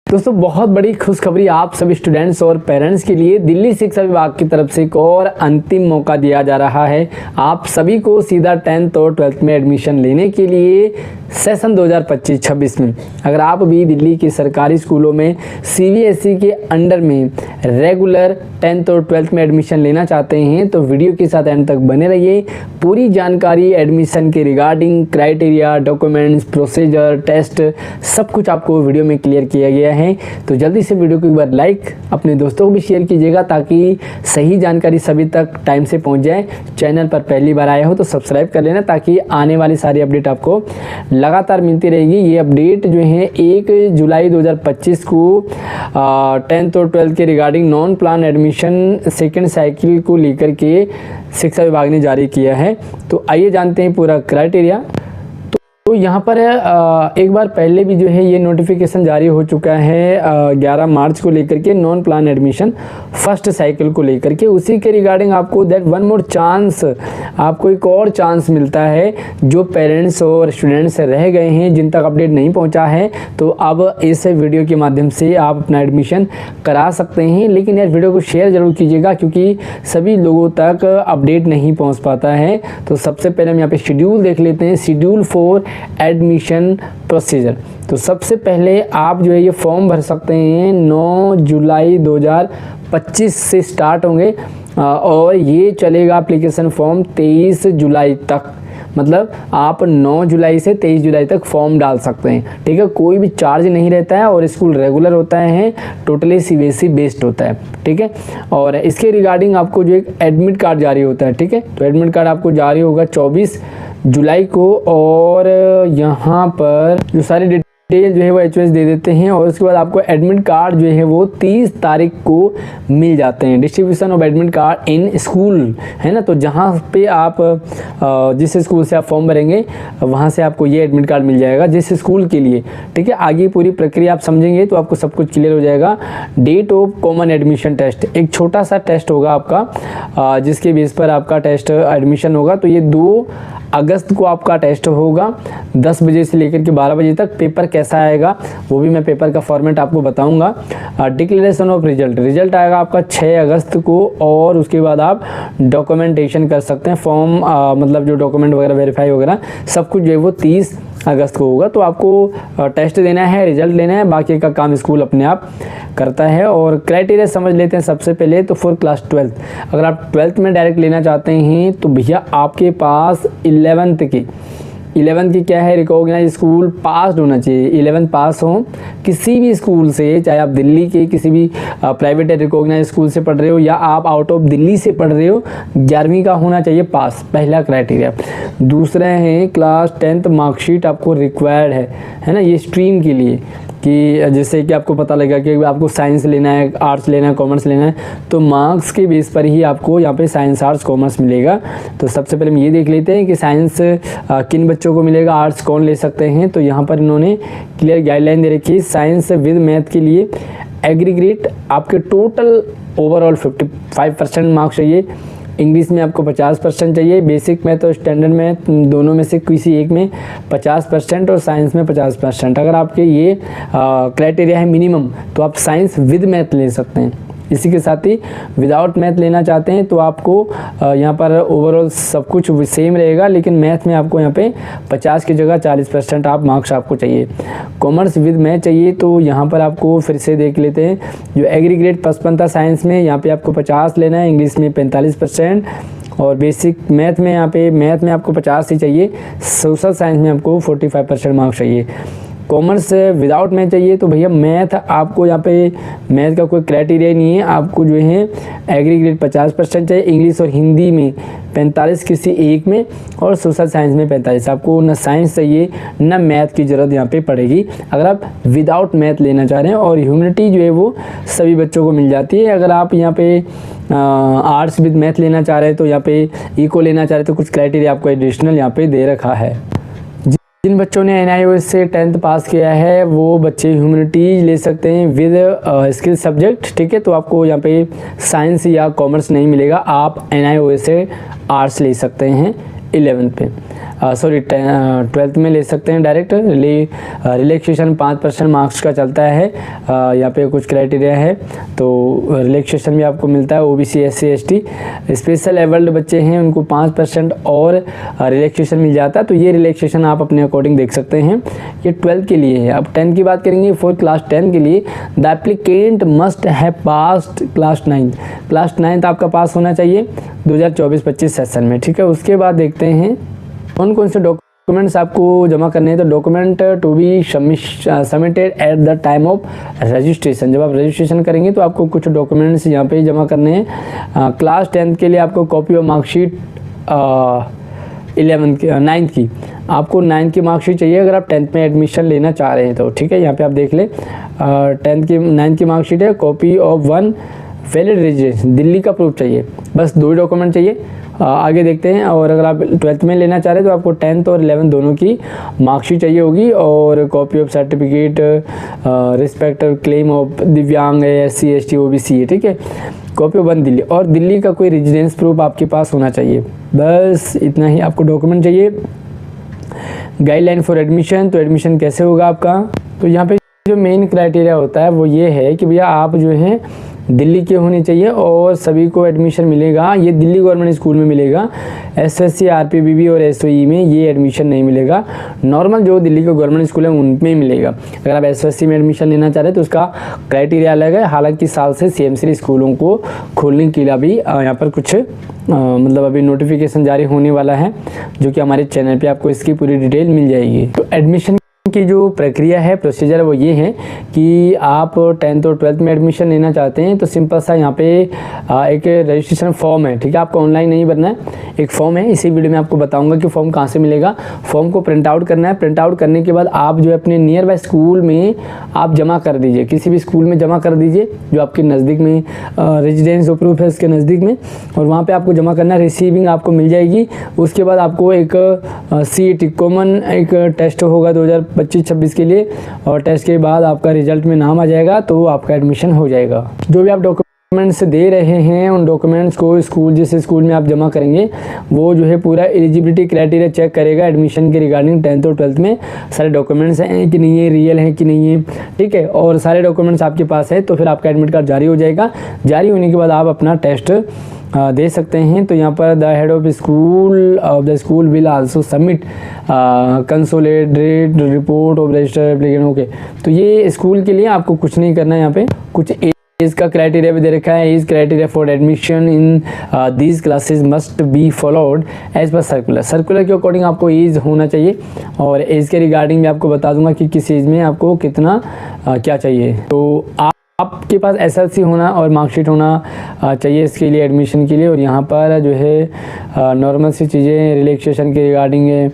दोस्तों बहुत बड़ी खुशखबरी आप सभी स्टूडेंट्स और पेरेंट्स के लिए दिल्ली शिक्षा विभाग की तरफ से एक और अंतिम मौका दिया जा रहा है आप सभी को सीधा 10th और 12th में एडमिशन लेने के लिए सेशन 2025-26 में। अगर आप भी दिल्ली के सरकारी स्कूलों में CBSE के अंडर में रेगुलर 10th और 12th में एडमिशन लेना चाहते हैं तो वीडियो के साथ एंड तक बने रहिए। पूरी जानकारी एडमिशन के regarding criteria, documents, procedure, test सब कुछ आपको वीडियो में क्लियर किया गया है। तो जल्दी से वीडियो को एक बार लाइक अपने दोस्तों को भी शेयर कीजिएगा ताकि सही जानकारी सभी तक टाइम से पहुंच जाए। चैनल पर पहली बार आए हो तो सब्सक्राइब कर लेना ताकि आने वाली सारी अपडेट आपको लगातार मिलती रहेगी। ये अपडेट जो है 1 जुलाई 2025 को 10th और 12th के regarding non plan admission second cycle को लेकर के शिक्षा विभाग ने जारी किया है। तो आइए जानते हैं पूरा क्राइटेरिया। तो यहाँ पर एक बार पहले भी जो है ये नोटिफिकेशन जारी हो चुका है 11 मार्च को लेकर के non plan admission first cycle को लेकर के। उसी के रिगार्डिंग आपको दैट वन मोर चांस, आपको एक और चांस मिलता है। जो पेरेंट्स और स्टूडेंट्स रह गए हैं जिन तक अपडेट नहीं पहुँचा है तो अब इस वीडियो के माध्यम से आप अपना एडमिशन करा सकते हैं। लेकिन यार वीडियो को शेयर ज़रूर कीजिएगा क्योंकि सभी लोगों तक अपडेट नहीं पहुँच पाता है। तो सबसे पहले हम यहाँ पे शेड्यूल देख लेते हैं, शेड्यूल फॉर एडमिशन प्रोसीजर। तो सबसे पहले आप जो है ये फॉर्म भर सकते हैं 9 जुलाई 2025 से स्टार्ट होंगे और ये चलेगा एप्लीकेशन फॉर्म 23 जुलाई तक। मतलब आप 9 जुलाई से 23 जुलाई तक फॉर्म डाल सकते हैं, ठीक है। कोई भी चार्ज नहीं रहता है और स्कूल रेगुलर होता है, टोटली CBSE बेस्ड होता है, ठीक है। और इसके रिगार्डिंग आपको जो एक एडमिट कार्ड जारी होता है, ठीक है। तो एडमिट कार्ड आपको जारी होगा 24 जुलाई को और यहाँ पर जो सारी डिटेल जो है वो HOS दे देते हैं और उसके बाद आपको एडमिट कार्ड जो है वो 30 तारीख को मिल जाते हैं। Distribution of admit card in school है ना। तो जहाँ पे आप जिस स्कूल से आप फॉर्म भरेंगे वहाँ से आपको ये एडमिट कार्ड मिल जाएगा जिस स्कूल के लिए, ठीक है। आगे पूरी प्रक्रिया आप समझेंगे तो आपको सब कुछ क्लियर हो जाएगा। Date of common admission test, एक छोटा सा टेस्ट होगा आपका जिसके बेस पर आपका टेस्ट एडमिशन होगा। तो ये 2 अगस्त को आपका टेस्ट होगा 10 बजे से लेकर के 12 बजे तक। पेपर कैसा आएगा वो भी मैं पेपर का फॉर्मेट आपको बताऊंगा। डिक्लेरेशन ऑफ रिजल्ट आएगा आपका 6 अगस्त को और उसके बाद आप डॉक्यूमेंटेशन कर सकते हैं। फॉर्म मतलब जो डॉक्यूमेंट वगैरह वेरीफाई वगैरह सब कुछ जो है वो 30 अगस्त को होगा। तो आपको टेस्ट देना है, रिजल्ट लेना है, बाकी का काम स्कूल अपने आप करता है। और क्राइटेरिया समझ लेते हैं सबसे पहले। तो फॉर क्लास 12th, अगर आप 12th में डायरेक्ट लेना चाहते हैं तो भैया आपके पास 11th की क्या है, रिकॉग्नाइज स्कूल पास होना चाहिए। 11th पास हो किसी भी स्कूल से, चाहे आप दिल्ली के किसी भी प्राइवेट रिकॉग्नाइज स्कूल से पढ़ रहे हो या आप आउट ऑफ दिल्ली से पढ़ रहे हो, 11वीं का होना चाहिए पास, पहला क्राइटेरिया। दूसरा है क्लास 10th मार्कशीट आपको रिक्वायर्ड है ना, ये स्ट्रीम के लिए कि जैसे कि आपको पता लगा कि आपको साइंस लेना है, आर्ट्स लेना है, कॉमर्स लेना है तो मार्क्स के बेस पर ही आपको यहाँ पे साइंस, आर्ट्स, कॉमर्स मिलेगा। तो सबसे पहले हम ये देख लेते हैं कि साइंस किन बच्चों को मिलेगा, आर्ट्स कौन ले सकते हैं। तो यहाँ पर इन्होंने क्लियर गाइडलाइन दे रखी है। साइंस विद मैथ के लिए एग्रीगेट आपके टोटल ओवरऑल 55% मार्क्स चाहिए। इंग्लिश में आपको 50% चाहिए, बेसिक मैथ और स्टैंडर्ड मैथ दोनों में से किसी एक में 50% और साइंस में 50%। अगर आपके ये क्राइटेरिया है मिनिमम तो आप साइंस विद मैथ ले सकते हैं। इसी के साथ ही विदाउट मैथ लेना चाहते हैं तो आपको यहाँ पर ओवरऑल सब कुछ सेम रहेगा, लेकिन मैथ में आपको यहाँ पे 50 की जगह 40% आप मार्क्स आपको चाहिए। कॉमर्स विद मैथ चाहिए तो यहाँ पर आपको फिर से देख लेते हैं। जो एग्रीगेट 55 था साइंस में, यहाँ पे आपको 50 लेना है, इंग्लिश में 45% और बेसिक मैथ में यहाँ पे मैथ में आपको 50 ही चाहिए। सोशल साइंस में आपको 45% मार्क्स चाहिए। कॉमर्स विदाउट मैथ चाहिए तो भैया मैथ आपको यहाँ पे मैथ का कोई क्राइटेरिया नहीं है, आपको जो है एग्रीगेट 50% चाहिए। इंग्लिश और हिंदी में 45 किसी एक में और सोशल साइंस में 45। आपको ना साइंस चाहिए ना मैथ की ज़रूरत यहाँ पे पड़ेगी अगर आप विदाउट मैथ लेना चाह रहे हैं। और ह्यूमैनिटी जो है वो सभी बच्चों को मिल जाती है। अगर आप यहाँ पे आर्ट्स विद मैथ लेना चाह रहे हैं तो यहाँ पे इको लेना चाह रहे हैं तो कुछ क्राइटेरिया आपको एडिशनल यहाँ पे दे रखा है। जिन बच्चों ने NIOS से 10th पास किया है वो बच्चे ह्यूमैनिटीज ले सकते हैं विद स्किल सब्जेक्ट, ठीक है। तो आपको यहाँ पे साइंस या कॉमर्स नहीं मिलेगा, आप NIOS से आर्ट्स ले सकते हैं 11th पे। सॉरी 12th में ले सकते हैं डायरेक्ट। रिलैक्सेशन 5% मार्क्स का चलता है। यहाँ पे कुछ क्राइटेरिया है, तो रिलैक्सेशन भी आपको मिलता है। OBC, SC, ST, special abled बच्चे हैं उनको 5% और रिलैक्सेशन मिल जाता है। तो ये रिलैक्सेशन आप अपने अकॉर्डिंग देख सकते हैं। ये 12th के लिए है। अब 10th की बात करेंगे। फॉर क्लास 10 के लिए the applicant must have passed class 9th। Class 9th आपका पास होना चाहिए 2024-25 सेशन में, ठीक है। उसके बाद देखते हैं कौन कौन से डॉक्यूमेंट्स आपको जमा करने हैं। तो document to be submitted at the time of registration. जब आप रजिस्ट्रेशन करेंगे तो आपको कुछ डॉक्यूमेंट्स यहाँ पे जमा करने हैं। क्लास 10th के लिए आपको कॉपी ऑफ मार्कशीट 9th की, आपको 9th की मार्कशीट चाहिए अगर आप 10th में एडमिशन लेना चाह रहे हैं तो, ठीक है। यहाँ पे आप देख लें 9th की मार्कशीट है, copy of 1 valid residence, Delhi का प्रूफ चाहिए। बस 2 ही डॉक्यूमेंट चाहिए। आगे देखते हैं। और अगर आप 12th में लेना चाह रहे हैं तो आपको 10th और 11th दोनों की मार्कशीट चाहिए होगी, और copy of certificate respective claim of दिव्यांग है, एससी, एसटी, ओबीसी है, ठीक है। कॉपी ऑफ 1 दिल्ली, और दिल्ली का कोई रेजिडेंस प्रूफ आपके पास होना चाहिए। बस इतना ही आपको डॉक्यूमेंट चाहिए। गाइडलाइन फॉर एडमिशन, तो एडमिशन कैसे होगा आपका, तो यहाँ पे जो मेन क्राइटेरिया होता है वो ये है कि भैया आप जो है दिल्ली के होने चाहिए और सभी को एडमिशन मिलेगा। ये दिल्ली गवर्नमेंट स्कूल में मिलेगा। एसएससी, आरपीबीबी और एसओई में ये एडमिशन नहीं मिलेगा। नॉर्मल जो दिल्ली के गवर्नमेंट स्कूल है उनमें मिलेगा। अगर आप एसएससी में एडमिशन लेना चाह रहे हैं तो उसका क्राइटेरिया अलग है। हालांकि साल से सीएमसी स्कूलों को खोलने के लिए भी यहाँ पर कुछ मतलब अभी नोटिफिकेशन जारी होने वाला है, जो कि हमारे चैनल पे आपको इसकी पूरी डिटेल मिल जाएगी। तो एडमिशन की जो प्रक्रिया है, प्रोसीजर वो ये है कि आप 10th और 12th में एडमिशन लेना चाहते हैं तो सिंपल सा यहाँ पे एक रजिस्ट्रेशन फॉर्म है, ठीक है। आपको ऑनलाइन नहीं भरना है, एक फॉर्म है। इसी वीडियो में आपको बताऊंगा कि फॉर्म कहाँ से मिलेगा। फॉर्म को प्रिंट आउट करना है। प्रिंट आउट करने के बाद आप जो है अपने नियर बाय स्कूल में आप जमा कर दीजिए, किसी भी स्कूल में जमा कर दीजिए जो आपके नज़दीक में रेजिडेंस प्रूफ है उसके नज़दीक में, और वहाँ पर आपको जमा करना है। रिसीविंग आपको मिल जाएगी। उसके बाद आपको एक CET कॉमन एक टेस्ट होगा 2025-26 के लिए, और टेस्ट के बाद आपका रिजल्ट में नाम आ जाएगा तो आपका एडमिशन हो जाएगा। जो भी आप डॉक्यूमेंट्स दे रहे हैं उन डॉक्यूमेंट्स को स्कूल, जिस स्कूल में आप जमा करेंगे वो जो है पूरा एलिजिबिलिटी क्राइटेरिया चेक करेगा एडमिशन के रिगार्डिंग। 10th और 12th में सारे डॉक्यूमेंट्स हैं कि नहीं है, रियल है कि नहीं है, ठीक है। और सारे डॉक्यूमेंट्स आपके पास है तो फिर आपका एडमिट कार्ड जारी हो जाएगा। जारी होने के बाद आप अपना टेस्ट दे सकते हैं। तो यहाँ पर the head of the school will also submit consolidated report of registered applicant. Okay, तो ये स्कूल के लिए आपको कुछ नहीं करना है। यहाँ पे कुछ एज का क्राइटेरिया भी दे रखा है। Age criteria for admission in these classes must be followed as per circular. Circular के अकॉर्डिंग आपको एज होना चाहिए, और एज के रिगार्डिंग मैं आपको बता दूंगा कि किस एज में आपको कितना क्या चाहिए। तो आपके पास SLC होना और मार्कशीट होना चाहिए इसके लिए, एडमिशन के लिए। और यहाँ पर जो है नॉर्मल सी चीज़ें रिलैक्सेशन के रिगार्डिंग है,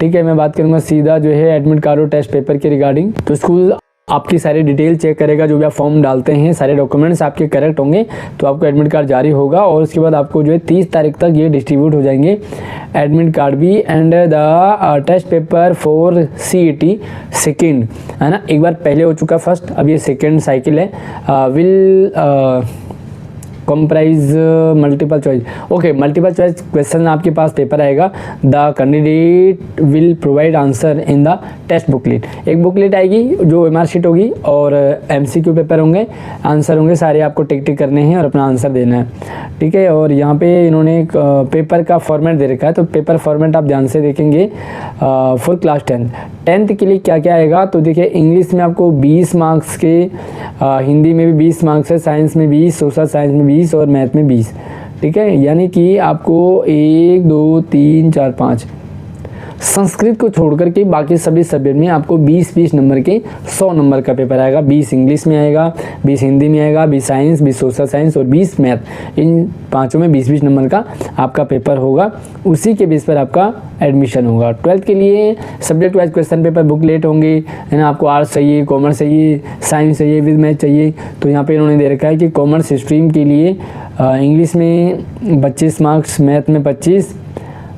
ठीक है। मैं बात करूँगा सीधा जो है एडमिट कार्ड और टेस्ट पेपर के रिगार्डिंग। तो स्कूल आपकी सारी डिटेल चेक करेगा। जो भी आप फॉर्म डालते हैं सारे डॉक्यूमेंट्स आपके करेक्ट होंगे तो आपको एडमिट कार्ड जारी होगा, और उसके बाद आपको जो है 30 तारीख तक ये डिस्ट्रीब्यूट हो जाएंगे एडमिट कार्ड भी and the test paper for CET second, है ना। एक बार पहले हो चुका फर्स्ट, अब ये सेकेंड साइकिल है। Will comprise multiple choice. Okay, multiple choice question आपके पास पेपर आएगा। The candidate will provide answer in the test booklet. एक बुकलेट आएगी जो MR शीट होगी, और MCQ पेपर होंगे, आंसर होंगे सारे। आपको टिक टिक करने हैं और अपना आंसर देना है, ठीक है। और यहाँ पे इन्होंने एक पेपर का फॉर्मेट दे रखा है, तो पेपर फॉर्मेट आप ध्यान से देखेंगे। फॉर क्लास 10th के लिए क्या क्या आएगा, तो देखिए इंग्लिश में आपको 20 मार्क्स के, हिंदी में भी 20 मार्क्स है, साइंस में 20, सोशल साइंस में 20 और मैथ में 20, ठीक है। यानी कि आपको 1 2 3 4 5 संस्कृत को छोड़ करके बाकी सभी सब्जेक्ट में आपको 20-20 नंबर के 100 नंबर का पेपर आएगा। 20 इंग्लिश में आएगा, 20 हिंदी में आएगा, 20 साइंस, 20 सोशल साइंस और 20 मैथ। इन पांचों में 20-20 नंबर का आपका पेपर होगा। उसी के बेस पर आपका एडमिशन होगा। 12th के लिए subject wise question paper booklet होंगे, है ना। आपको आर्ट्स चाहिए, कॉमर्स चाहिए, साइंस चाहिए, विद मैथ चाहिए। तो यहाँ पे इन्होंने दे रखा है कि कॉमर्स स्ट्रीम के लिए इंग्लिश में 25 मार्क्स, मैथ में 25,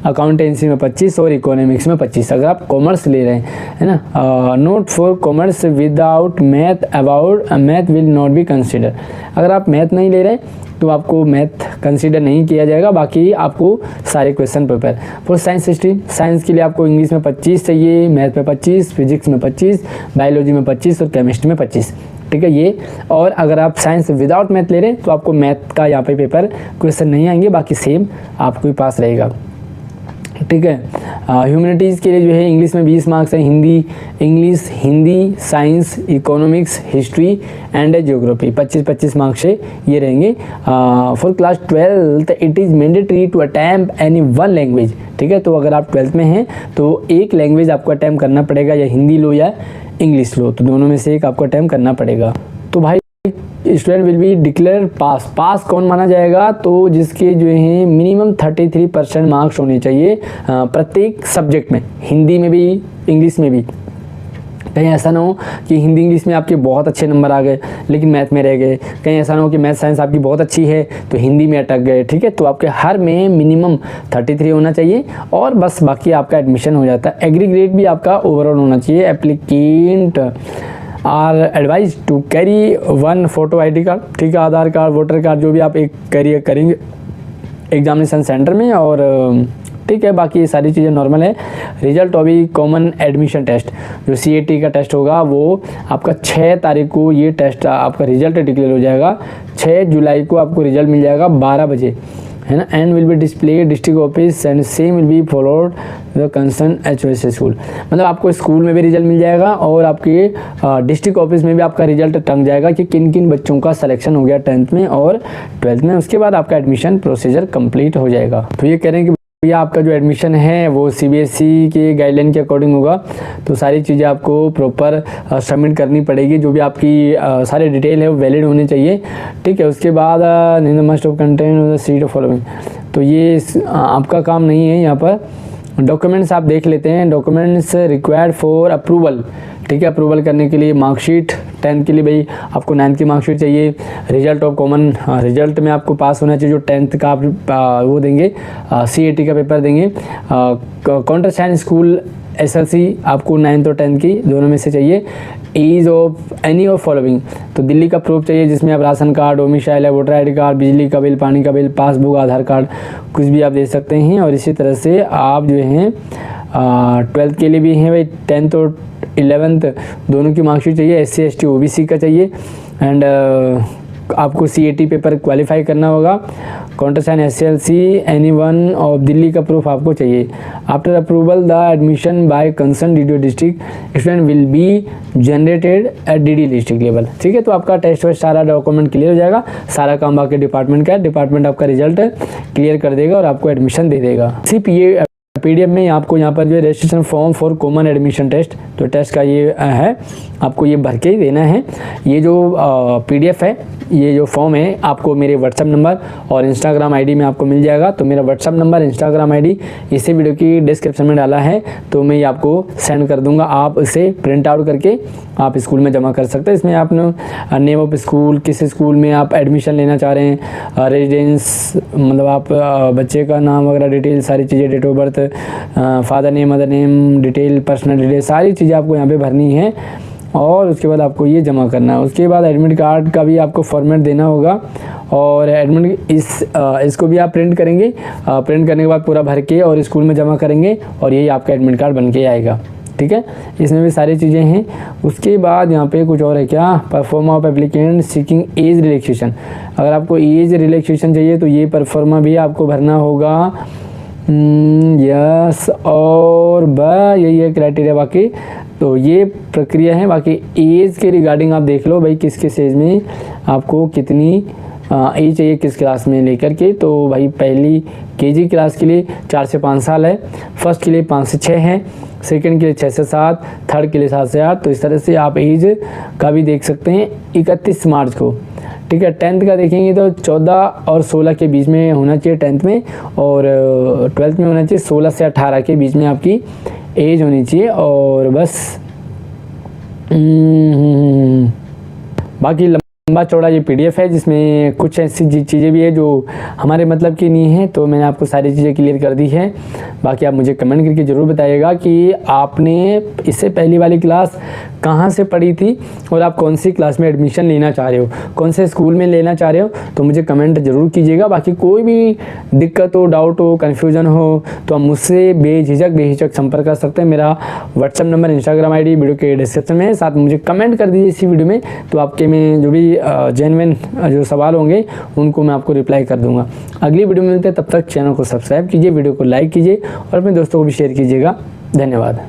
अकाउंटेंसी में 25 और इकोनॉमिक्स में 25 अगर आप कॉमर्स ले रहे हैं, है ना। Note for commerce without math will not be consider. अगर आप मैथ नहीं ले रहे तो आपको मैथ कंसीडर नहीं किया जाएगा, बाकी आपको सारे question paper. For science stream, science के लिए आपको इंग्लिश में 25 चाहिए, मैथ में 25, फिजिक्स में 25, बायोलॉजी में 25 और केमिस्ट्री में 25, ठीक है ये। और अगर आप साइंस विदाउट मैथ ले रहे हैं तो आपको मैथ का यहाँ पे पेपर क्वेश्चन नहीं आएंगे, बाकी सेम आपको ही पास रहेगा, ठीक है। ह्यूमैनिटीज़ के लिए जो है इंग्लिश में 20 मार्क्स है, Hindi, science, economics, history and geography 25-25 marks से ये रहेंगे। For class 12 it is mandatory to attempt any one language, ठीक है। तो अगर आप 12th में हैं तो एक लैंग्वेज आपको अटेम्प्ट करना पड़ेगा, या हिंदी लो या इंग्लिश लो, तो दोनों में से एक आपको अटेम्प्ट करना पड़ेगा। तो भाई स्टूडेंट विल बी डिक्लेयर पास कौन माना जाएगा, तो जिसके जो है मिनिमम 33% मार्क्स होने चाहिए प्रत्येक सब्जेक्ट में, हिंदी में भी इंग्लिश में भी। कहीं ऐसा ना हो कि हिंदी इंग्लिश में आपके बहुत अच्छे नंबर आ गए लेकिन मैथ में रह गए, कहीं ऐसा ना हो कि मैथ साइंस आपकी बहुत अच्छी है तो हिंदी में अटक गए, ठीक है। तो आपके हर में मिनिमम 33 होना चाहिए और बस बाकी आपका एडमिशन हो जाता है। एग्री ग्रेड भी आपका ओवरऑल होना चाहिए। Applicant are advise to carry 1 photo ID card, ठीक है, आधार कार्ड, वोटर कार्ड, जो भी आप एक कैरी करेंगे एग्जामिनेशन सेंटर में, और ठीक है बाकी ये सारी चीज़ें नॉर्मल है। रिजल्ट अभी कॉमन एडमिशन टेस्ट जो CAT का टेस्ट होगा वो आपका 6 तारीख को ये टेस्ट आपका रिजल्ट डिक्लेयर हो जाएगा। 6 जुलाई को आपको रिजल्ट मिल जाएगा 12 बजे, है ना। And will be display district office and same will be followed the concern HOS school. मतलब आपको स्कूल में भी रिजल्ट मिल जाएगा और आपके डिस्ट्रिक्ट ऑफिस में भी आपका रिजल्ट टंग जाएगा कि किन किन बच्चों का सिलेक्शन हो गया 10th में और 12th में। उसके बाद आपका एडमिशन प्रोसीजर कंप्लीट हो जाएगा। तो ये कह रहे हैं कि भैया आपका जो एडमिशन है वो CBSE के गाइडलाइन के अकॉर्डिंग होगा, तो सारी चीज़ें आपको प्रॉपर सबमिट करनी पड़ेगी, जो भी आपकी सारे डिटेल है वो वैलिड होने चाहिए, ठीक है। उसके बाद must of content seat of following, तो ये आपका काम नहीं है। यहाँ पर डॉक्यूमेंट्स आप देख लेते हैं। डॉक्यूमेंट्स रिक्वायर्ड फॉर अप्रूवल, ठीक है। अप्रूवल करने के लिए मार्कशीट 10th के लिए भाई आपको 9th की मार्कशीट चाहिए। रिजल्ट ऑफ कॉमन, रिजल्ट में आपको पास होना चाहिए, जो 10th का आप वो देंगे, CAT का पेपर देंगे। काउंटर साइंस स्कूल SLC आपको 9th और 10th की दोनों में से चाहिए। Age of any of following, तो दिल्ली का प्रूफ चाहिए जिसमें आप राशन कार्ड, डोमिसाइल है, वोटर ID कार्ड, बिजली का बिल, पानी का बिल, पासबुक, आधार कार्ड, कुछ भी आप दे सकते हैं। और इसी तरह से आप जो हैं 12th के लिए भी हैं भाई 10th और 11th दोनों की मार्कशीट चाहिए। SC ST OBC का चाहिए। एंड आपको CAT पेपर क्वालिफाई करना होगा। Counter sign SLC any one of Delhi का प्रूफ आपको चाहिए। After approval the admission by concern DDO district student will be generated at DD district level, ठीक है। तो आपका टेस्ट वेस्ट सारा डॉक्यूमेंट क्लियर हो जाएगा, सारा काम बाकी डिपार्टमेंट का है। डिपार्टमेंट आपका रिजल्ट क्लियर कर देगा और आपको एडमिशन दे देगा। PDF में आपको यहाँ पर जो है registration form for common admission test, तो टेस्ट का ये है, आपको ये भर के ही देना है। ये जो PDF है, ये जो फॉर्म है आपको मेरे व्हाट्सअप नंबर और इंस्टाग्राम ID में आपको मिल जाएगा। तो मेरा व्हाट्सअप नंबर, इंस्टाग्राम ID इसे वीडियो की डिस्क्रिप्शन में डाला है, तो मैं ये आपको सेंड कर दूंगा। आप इसे प्रिंट आउट करके आप स्कूल में जमा कर सकते हैं। इसमें आप नेम ऑफ स्कूल, किस स्कूल में आप एडमिशन लेना चाह रहे हैं, रेजिडेंस मतलब आप बच्चे का नाम वगैरह डिटेल, सारी चीज़ें, date of birth, father name, mother name detail, personal detail, सारी चीज़ें आपको यहाँ पे भरनी है और उसके बाद आपको ये जमा करना है। उसके बाद एडमिट कार्ड का भी आपको फॉर्मेट देना होगा और एडमिट इसको भी आप प्रिंट करेंगे। प्रिंट करने के बाद पूरा भर के और स्कूल में जमा करेंगे और यही आपका एडमिट कार्ड बन के आएगा, ठीक है। इसमें भी सारी चीज़ें हैं। उसके बाद यहाँ पे कुछ और है क्या, pro forma of applicant seeking age relaxation. अगर आपको एज रिलैक्सेशन चाहिए तो ये परफॉर्मा भी आपको भरना होगा। यस और यही है क्राइटेरिया। बाकी तो ये प्रक्रिया है। बाकी एज के रिगार्डिंग आप देख लो भाई किस किस एज में आपको कितनी एज चाहिए, किस क्लास में लेकर के। तो भाई पहली KG क्लास के लिए 4 से 5 साल है, फर्स्ट के लिए 5 से 6 है, सेकंड के लिए 6 से 7, थर्ड के लिए 7 से 8। तो इस तरह से आप एज का भी देख सकते हैं 31 मार्च को, ठीक है। 10th का देखेंगे तो 14 और 16 के बीच में होना चाहिए 10th में, और 12th में होना चाहिए 16 से 18 के बीच में आपकी एज होनी चाहिए। और बस बाकी लंबा चौड़ा ये PDF है जिसमें कुछ ऐसी चीज़ें भी है जो हमारे मतलब की नहीं है, तो मैंने आपको सारी चीज़ें क्लियर कर दी है। बाकी आप मुझे कमेंट करके ज़रूर बताइएगा कि आपने इससे पहली वाली क्लास कहाँ से पढ़ी थी और आप कौन सी क्लास में एडमिशन लेना चाह रहे हो, कौन से स्कूल में लेना चाह रहे हो, तो मुझे कमेंट ज़रूर कीजिएगा। बाकी कोई भी दिक्कत हो, डाउट हो, कन्फ्यूज़न हो तो आप मुझसे बेझिझक संपर्क कर सकते हैं। मेरा WhatsApp number, Instagram ID video के डिस्क्रिप्शन में है। साथ मुझे कमेंट कर दीजिए इसी वीडियो में, तो आपके में जो भी जेन्युइन जो सवाल होंगे उनको मैं आपको रिप्लाई कर दूंगा। अगली वीडियो में मिलते हैं, तब तक चैनल को सब्सक्राइब कीजिए, वीडियो को लाइक कीजिए और अपने दोस्तों को भी शेयर कीजिएगा। धन्यवाद।